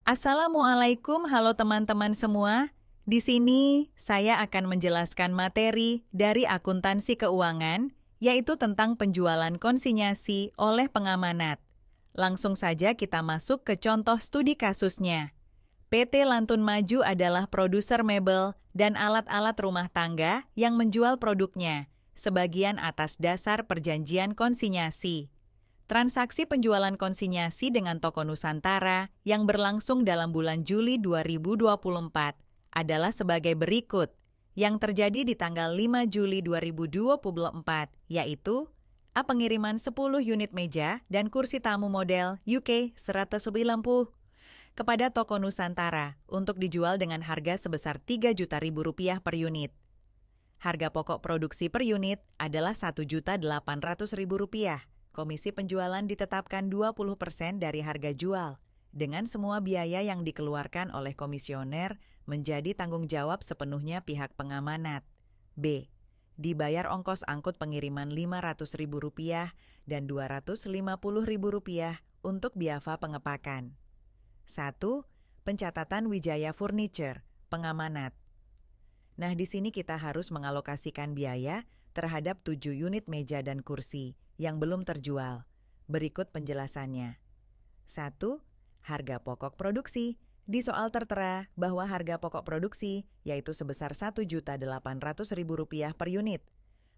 Assalamualaikum, halo teman-teman semua. Di sini saya akan menjelaskan materi dari akuntansi keuangan, yaitu tentang penjualan konsinyasi oleh pengamanat. Langsung saja kita masuk ke contoh studi kasusnya. PT Lantun Maju adalah produser mebel dan alat-alat rumah tangga yang menjual produknya, sebagian atas dasar perjanjian konsinyasi. Transaksi penjualan konsinyasi dengan toko Nusantara yang berlangsung dalam bulan Juli 2024 adalah sebagai berikut, yang terjadi di tanggal 5 Juli 2024, yaitu A. Pengiriman 10 unit meja dan kursi tamu model UK 190 kepada toko Nusantara untuk dijual dengan harga sebesar Rp3.000.000 per unit. Harga pokok produksi per unit adalah Rp1.800.000. Komisi penjualan ditetapkan 20% dari harga jual, dengan semua biaya yang dikeluarkan oleh komisioner menjadi tanggung jawab sepenuhnya pihak pengamanat. B. Dibayar ongkos angkut pengiriman Rp500.000 dan Rp250.000 untuk biaya pengepakan. 1. Pencatatan Wijaya Furniture, pengamanat. Nah, di sini kita harus mengalokasikan biaya terhadap 7 unit meja dan kursi yang belum terjual. Berikut penjelasannya. 1. Harga pokok produksi. Di soal tertera bahwa harga pokok produksi yaitu sebesar Rp1.800.000 per unit.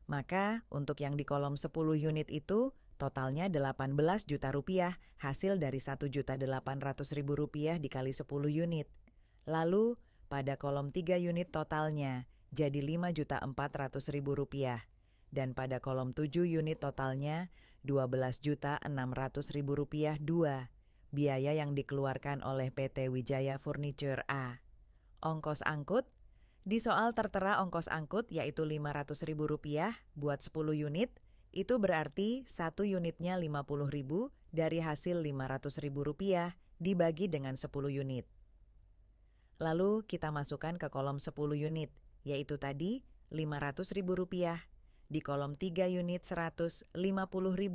Maka untuk yang di kolom 10 unit itu totalnya Rp18 juta hasil dari Rp1.800.000 dikali 10 unit. Lalu pada kolom 3 unit totalnya jadi Rp5.400.000 dan pada kolom 7 unit totalnya Rp12.600.000 dua. Biaya yang dikeluarkan oleh PT Wijaya Furniture A. Ongkos angkut. Di soal tertera ongkos angkut yaitu Rp500.000 buat 10 unit, itu berarti satu unitnya Rp50.000 dari hasil Rp500.000 dibagi dengan 10 unit. Lalu kita masukkan ke kolom 10 unit, yaitu tadi Rp500.000. Di kolom 3 unit Rp150.000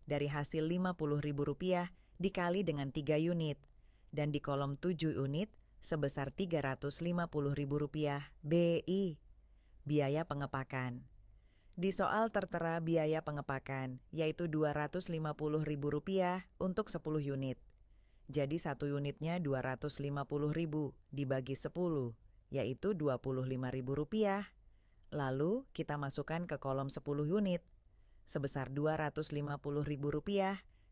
dari hasil Rp50.000 dikali dengan 3 unit. Dan di kolom 7 unit sebesar Rp350.000 BI. Biaya pengepakan. Di soal tertera biaya pengepakan, yaitu Rp250.000 untuk 10 unit. Jadi satu unitnya Rp250.000 dibagi 10, yaitu Rp25.000. Lalu kita masukkan ke kolom 10 unit, sebesar Rp250.000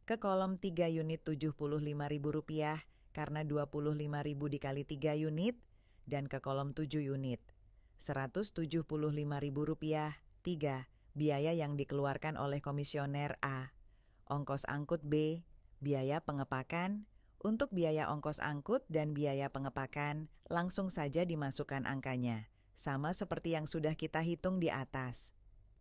ke kolom 3 unit Rp75.000 karena Rp25.000 dikali 3 unit, dan ke kolom 7 unit, Rp175.000 3. Biaya yang dikeluarkan oleh komisioner A. Ongkos angkut B. Biaya pengepakan. Untuk biaya ongkos angkut dan biaya pengepakan, langsung saja dimasukkan angkanya, sama seperti yang sudah kita hitung di atas.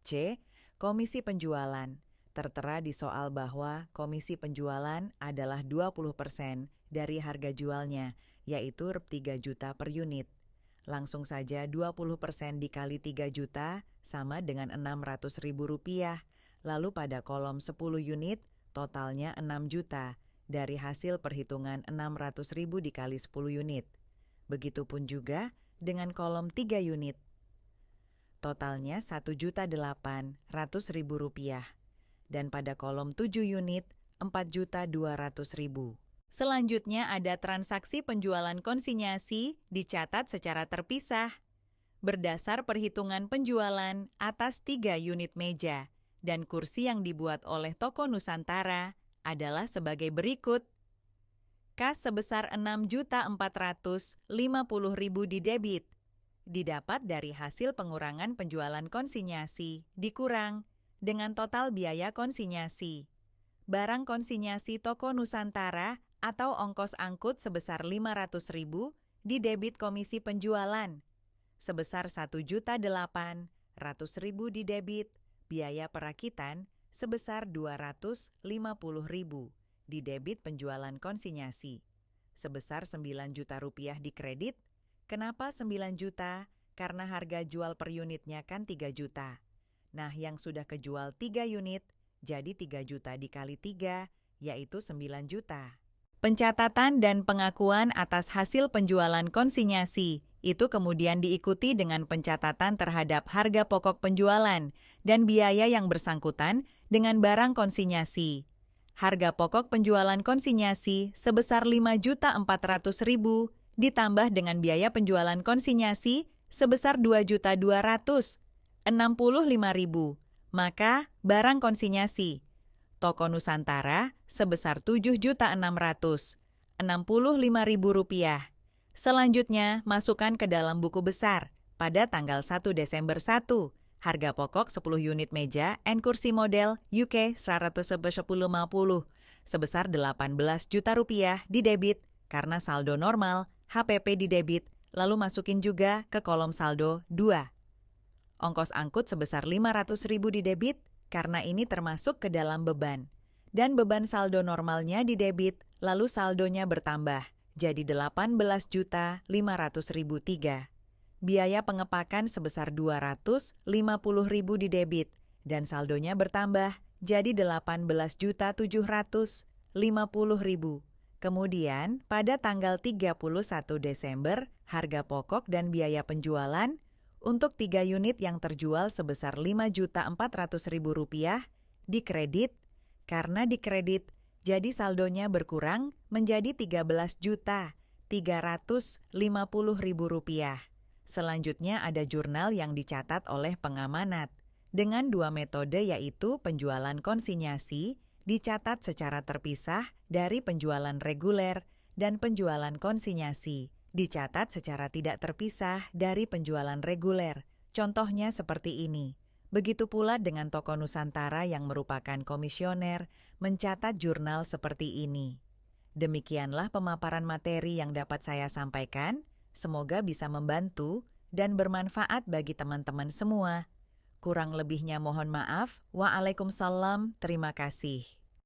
C. Komisi penjualan. Tertera di soal bahwa komisi penjualan adalah 20% dari harga jualnya, yaitu Rp3 juta per unit. Langsung saja 20% dikali 3 juta sama dengan Rp600.000. Lalu pada kolom 10 unit, totalnya 6 juta. Dari hasil perhitungan Rp600.000 dikali 10 unit. Begitupun juga dengan kolom 3 unit. Totalnya Rp1.800.000. Dan pada kolom 7 unit, Rp4.200.000. Selanjutnya ada transaksi penjualan konsinyasi dicatat secara terpisah. Berdasar perhitungan penjualan atas 3 unit meja dan kursi yang dibuat oleh toko Nusantara adalah sebagai berikut. Kas sebesar Rp6.450.000 didebit. Didapat dari hasil pengurangan penjualan konsinyasi, dikurang dengan total biaya konsinyasi. Barang konsinyasi toko Nusantara atau ongkos angkut sebesar Rp500.000 didebit komisi penjualan. Sebesar Rp1.800.000 didebit biaya perakitan sebesar Rp250.000 didebit penjualan konsinyasi. Sebesar Rp9 juta dikredit. Kenapa 9 juta? Karena harga jual per unitnya kan 3 juta. Nah, yang sudah kejual 3 unit, jadi 3 juta dikali 3, yaitu 9 juta. Pencatatan dan pengakuan atas hasil penjualan konsinyasi itu kemudian diikuti dengan pencatatan terhadap harga pokok penjualan dan biaya yang bersangkutan dengan barang konsinyasi. Harga pokok penjualan konsinyasi sebesar Rp5.400.000 ditambah dengan biaya penjualan konsinyasi sebesar Rp2.265.000. Maka barang konsinyasi Toko Nusantara sebesar Rp7.665.000. Selanjutnya, masukkan ke dalam buku besar pada tanggal 1 Desember 1. Harga pokok 10 unit meja and kursi model UK 11050 sebesar Rp18 juta di debit karena saldo normal, HPP di debit, lalu masukin juga ke kolom saldo 2. Ongkos angkut sebesar Rp500.000 di debit karena ini termasuk ke dalam beban. Dan beban saldo normalnya di debit, lalu saldonya bertambah, jadi Rp18.500.003. Biaya pengepakan sebesar Rp250.000 di debit, dan saldonya bertambah, jadi Rp18.750.000. Kemudian, pada tanggal 31 Desember, harga pokok dan biaya penjualan untuk 3 unit yang terjual sebesar Rp5.400.000 dikredit, karena dikredit, jadi saldonya berkurang menjadi Rp13.350.000. Selanjutnya ada jurnal yang dicatat oleh pengamanat, dengan 2 metode yaitu penjualan konsinyasi, dicatat secara terpisah dari penjualan reguler, dan penjualan konsinyasi dicatat secara tidak terpisah dari penjualan reguler. Contohnya seperti ini. Begitu pula dengan Toko Nusantara yang merupakan komisioner mencatat jurnal seperti ini. Demikianlah pemaparan materi yang dapat saya sampaikan. Semoga bisa membantu dan bermanfaat bagi teman-teman semua. Kurang lebihnya mohon maaf. Waalaikumsalam. Terima kasih.